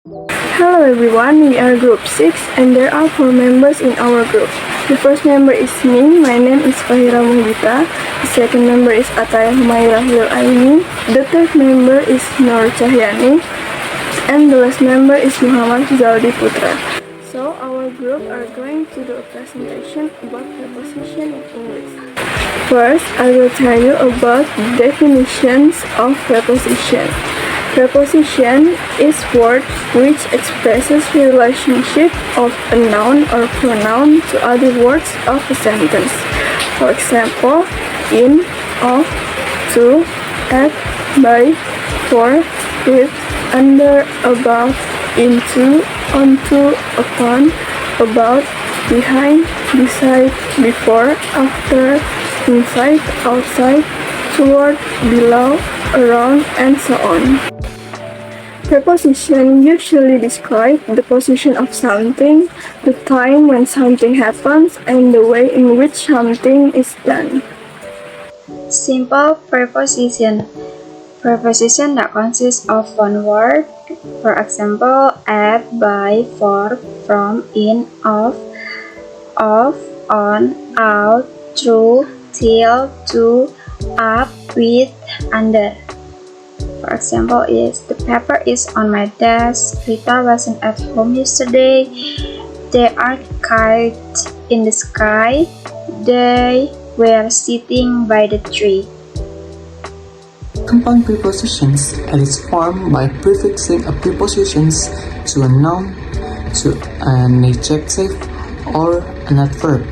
Hello everyone, we are group 6 and there are 4 members in our group. The first member is me, my name is Fahira Muhbita. The second member is Ataya Humaira Hil Aini. The third member is Nur Cahyani. And the last member is Muhammad Zaldi Putra. So our group are going to do a presentation about preposition in English. First, I will tell you about the definitions of preposition. Preposition is word which expresses relationship of a noun or pronoun to other words of a sentence. For example, in, of, to, at, by, for, with, under, above, into, onto, upon, about, behind, beside, before, after, inside, outside, toward, below, around, and so on. Preposition usually describe the position of something, the time when something happens, and the way in which something is done. Simple preposition. Preposition that consists of one word. For example, at, by, for, from, in, of, on, out, through, till, to, up, with, under. For example, the paper is on my desk. Rita wasn't at home yesterday. There are kites in the sky. They were sitting by the tree. Compound prepositions are formed by prefixing a prepositions to a noun, to an adjective, or an adverb.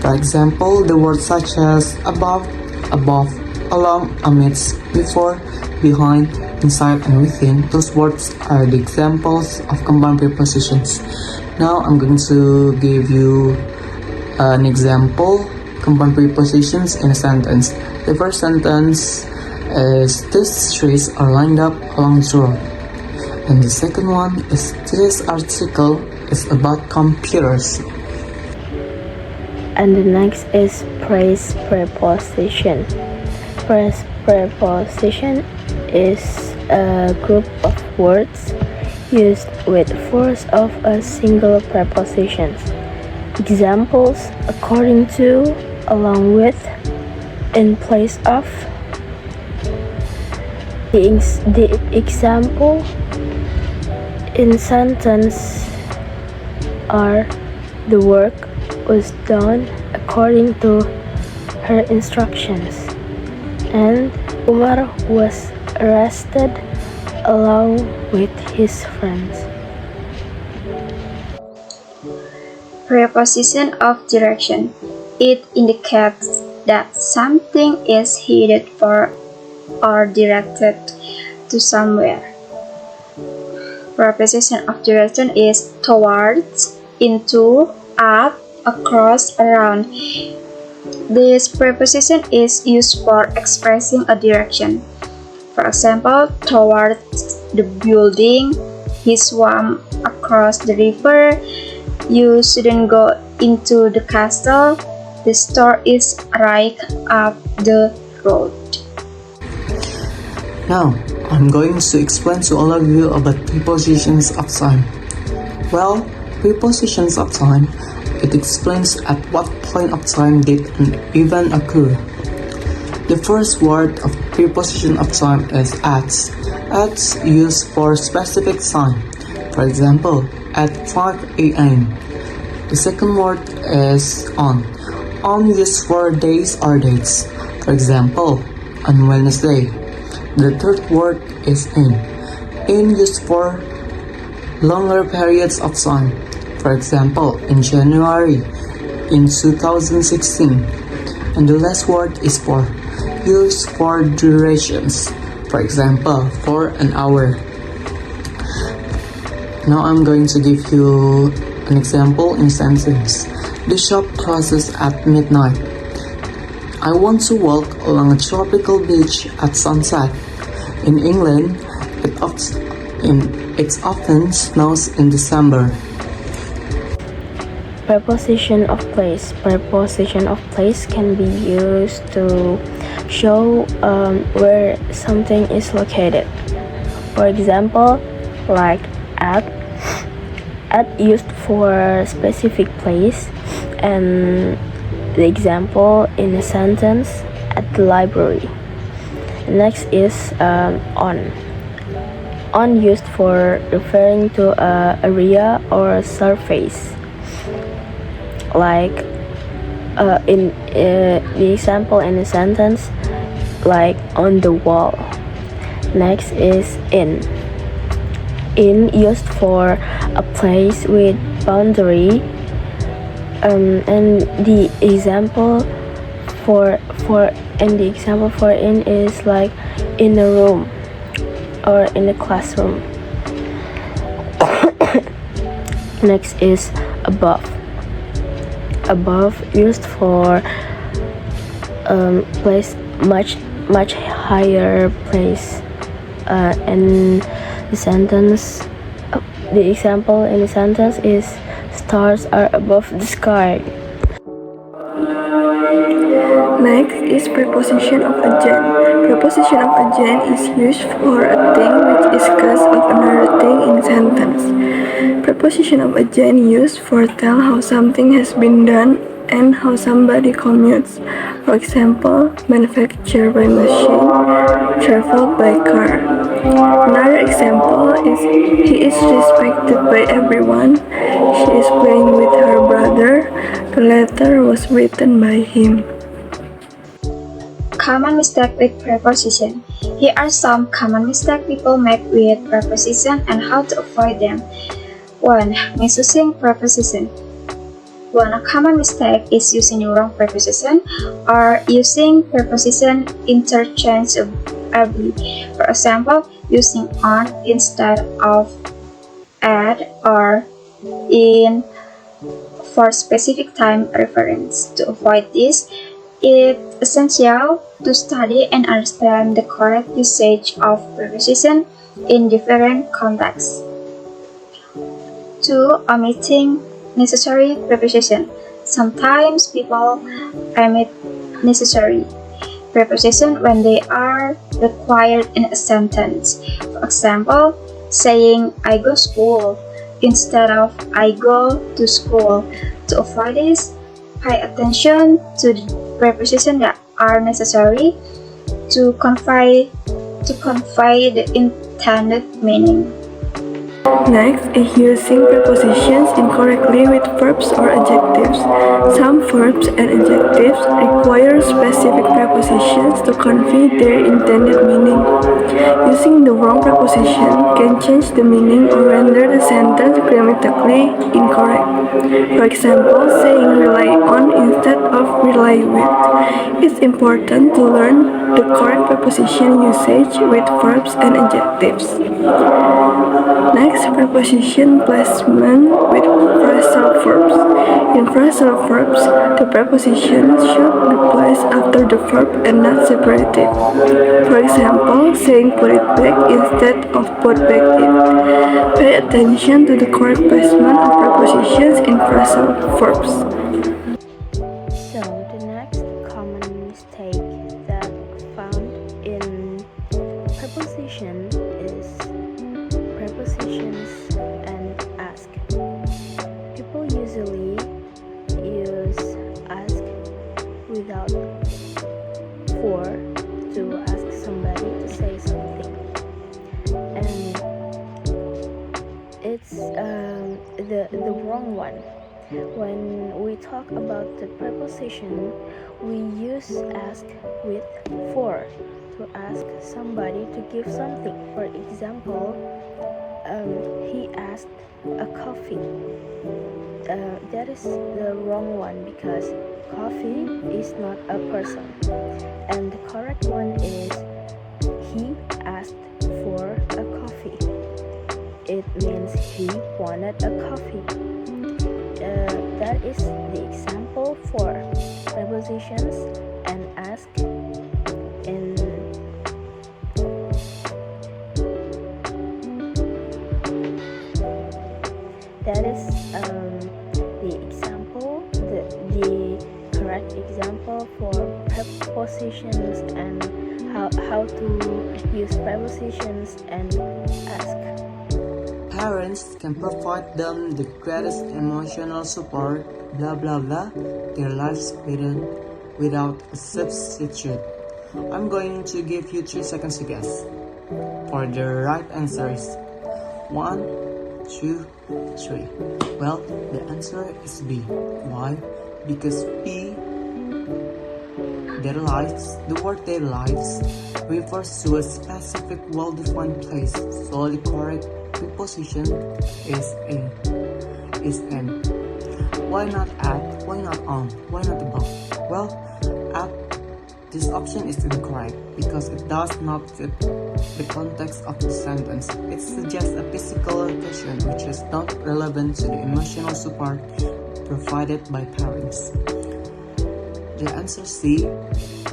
For example, the words such as above, along, amidst, before, behind, inside, and within. Those words are the examples of compound prepositions. Now I'm going to give you an example compound prepositions in a sentence. The first sentence is these trees are lined up along the road. And the second one is this article is about computers. And the next is praise preposition. Praise preposition is a group of words used with force of a single preposition. Examples: according to, along with, in place of. The example in sentence are the work was done according to her instructions, and Umar was arrested along with his friends. Preposition of direction. It indicates that something is headed for or directed to somewhere. Preposition of direction is towards, into, up, across, around. This preposition is used for expressing a direction. For example, towards the building, he swam across the river. You shouldn't go into the castle. The store is right up the road. Now, I'm going to explain to all of you about prepositions of time. Well, prepositions of time, it explains at what point of time did an event occur. The first word of preposition of time is at. At used for specific time. For example, at 5 a.m. The second word is on. On used for days or dates. For example, on Wednesday. The third word is in. In used for longer periods of time. For example, in January, in 2016. And the last word is for. Used for durations. For example, for an hour. Now I'm going to give you an example in sentence. The shop closes at midnight. I want to walk along a tropical beach at sunset. In England, it often snows in December. Preposition of place. Preposition of place can be used to show where something is located. For example, like at used for specific place, and the example in a sentence, at the library. Next is on used for referring to a area or a surface, like in the example in a sentence, like on the wall. Next is in used for a place with boundary, and the example for in is like in a room or in a classroom. Next is above used for place much higher place, and the example in the sentence is stars are above the sky. Next is preposition of agent. Preposition of agent is used for a thing which is cause of another thing in sentence. Preposition of agent used for tell how something has been done and how somebody commutes. For example, manufactured by machine, traveled by car. Another example is he is respected by everyone. She is playing with her brother. The letter was written by him. Common mistake with preposition. Here are some common mistakes people make with preposition and how to avoid them. 1. Misusing preposition. One common mistake is using the wrong preposition or using preposition interchangeably. For example, using on instead of at or in for specific time reference. To avoid this, it's essential to study and understand the correct usage of preposition in different contexts. 2. Omitting necessary preposition. Sometimes people omit necessary preposition when they are required in a sentence. For example, saying I go school instead of I go to school. To avoid this, pay attention to the prepositions that are necessary to convey the intended meaning. Next is using prepositions incorrectly with verbs or adjectives. Some verbs and adjectives require specific prepositions to convey their intended meaning. Using the wrong preposition can change the meaning or render the sentence grammatically incorrect. For example, saying rely on instead of rely with. It's important to learn the correct preposition usage with verbs and adjectives. Next, preposition placement with phrasal verbs. In phrasal verbs, the preposition should be placed after the verb and not separated. For example, saying put it back instead of put back it. Pay attention to the correct placement of prepositions in phrasal verbs. So the next common mistake that found in preposition is prepositions and ask. People usually use ask without for to ask somebody to say something, and it's the wrong one. When we talk about the preposition, we use ask with for to ask somebody to give something. For example, he asked a coffee. That is the wrong one because coffee is not a person, and the correct one is he asked for a coffee. It means he wanted a coffee. That is the example for prepositions and ask in that is the example, the correct example for prepositions and how to use prepositions and ask. parents can provide them the greatest emotional support, blah blah blah, their lives without a substitute. I'm going to give you 3 seconds to guess. For the right answer is 1, 2, 3. Well, the answer is B. Why? Because B, their lives, the word their lives, refers to a specific well-defined place, so the correct preposition is an. Why not at? Why not on? Why not above? Well, at, this option is incorrect because it does not fit the context of the sentence. It suggests a physical location which is not relevant to the emotional support provided by parents. The answer C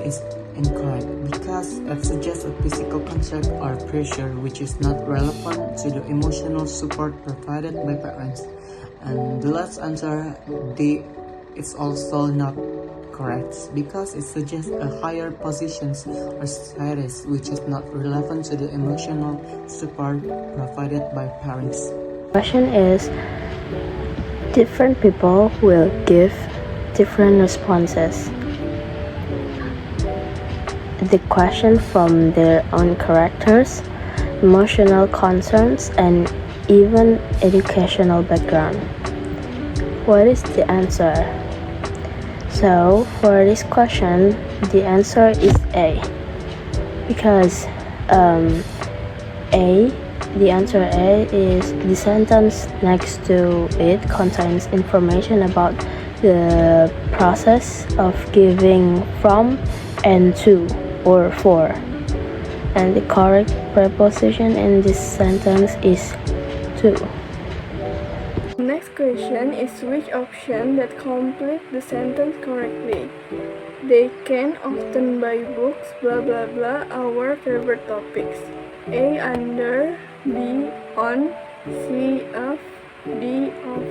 is incorrect because it suggests a physical contact or pressure which is not relevant to the emotional support provided by parents. And the last answer, D, is also not correct because it suggests a higher positions or status which is not relevant to the emotional support provided by parents. Question is, different people will give different responses. The question from their own characters, emotional concerns, and even educational background. What is the answer? So for this question, the answer is A. Because the answer A is the sentence next to it contains information about the process of giving from and to or for. And the correct preposition in this sentence is to. Next question is which option that complete the sentence correctly. They can often buy books, blah blah blah, our favorite topics. A under, B on, C off, D off.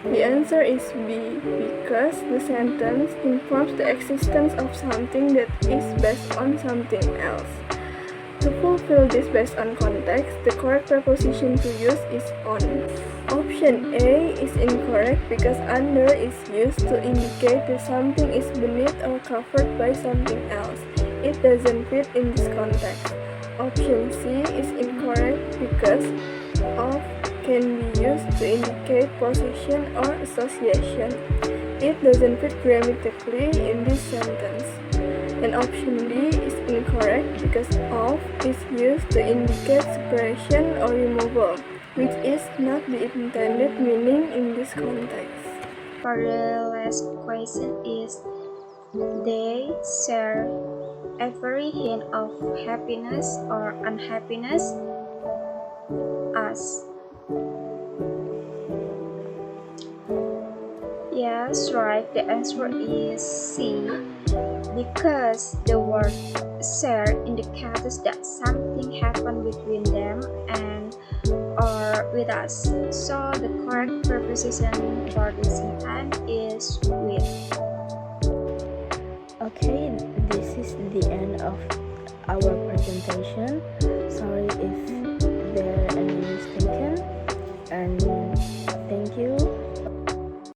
The answer is B because the sentence informs the existence of something that is based on something else. To fulfill this based on context, the correct preposition to use is on. Option A is incorrect because under is used to indicate that something is beneath or covered by something else. It doesn't fit in this context. Option C is incorrect because of can be used to indicate possession or association. It doesn't fit grammatically in this sentence. And option D is incorrect because of is used to indicate separation or removal, which is not the intended meaning in this context. For the last question is, they share every hint of happiness or unhappiness as. Yes, right. The answer is C. Because the word share indicates that something happened between them and or with us. So the correct preposition for this sentence is with. Okay, this is the end of our presentation.